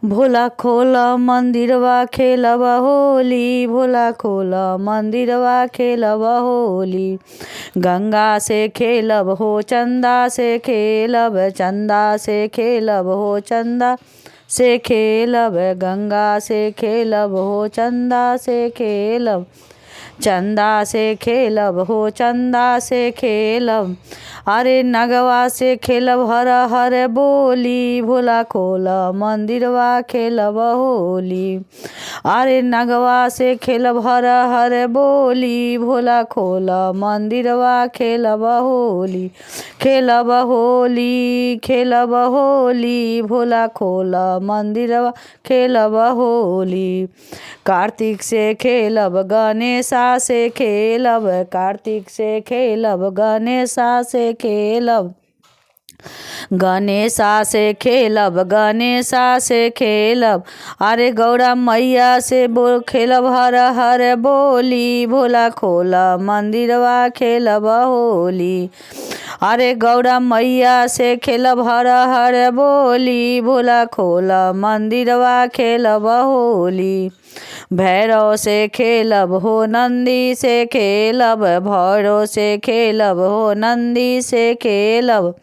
भोला खोला मंदिरवा खेलब होली, भोला खोला मंदिरवा खेलब होली। गंगा से खेलब हो चंदा से खेलब, चंदा से खेलब हो चंदा से खेलब, गंगा से खेलब हो चंदा से खेलब, चंदा से खेलब हो चंदा से खेलब। अरे नगवा से खेलब हर हर बोली, भोला खोला मंदिरवा खेलब होली। अरे नगवा से खेलब हर हर बोली, भोला खोला मंदिरवा खेलब होली। खेलब होली, खेलब होली, भोला खोला मंदिरवा खेलब होली। कार्तिक से खेलब गणेशा से खेलब, कार्तिक से खेलब गणेशा से खेलब, गणेशा से खेलब, गणेशा से खेलब। अरे गौरा मैया से खेलब हर हर बोली, भोला खोला मंदिरवा खेलब होली। अरे गौरा मैया से खेलब हर हर बोली, भोला खोला मंदिरवा खेलब होली। भैरव से खेलब हो नंदी से खेलब, भैरव से खेलब हो नंदी से खेलब,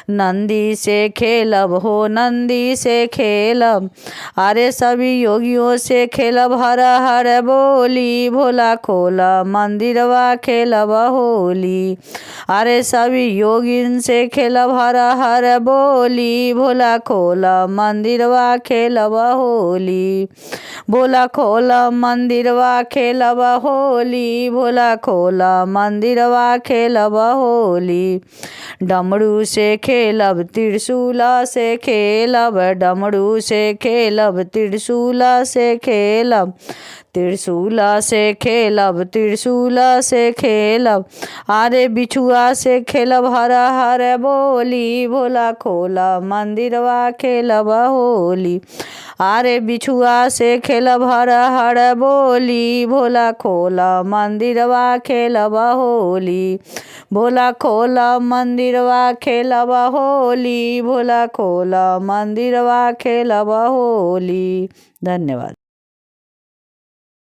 नंदी से खेलब हो नंदी से खेलब। अरे सभी योगियों से खेलब हर हर बोली, भोला खोला मंदिरवा खेलब होली। अरे सभी योगिन से खेलब हर हर बोली, भोला खोला मंदिरवा खेलब होली। भोला खोला मंदिरवा खेलब होली, भोला खोला मंदिरवा खेलब होली। डमरू से खेलब त्रिशूला से खेलब, डमरू से खेलब त्रिशूला से खेलब, त्रिशूला से खेलब, त्रिशूला से खेलब। अरे बिछुआ से खेलब हर हर बोली, भोला खोला मंदिरवा खेलब होली। अरे बिछुआ से खेलब हर हर बोली, भोला खोला मंदिरवा खेलब होली। भोला खोला मंदिरवा खेलब होली, भोला खोला मंदिरवा खेलब होली। धन्यवाद।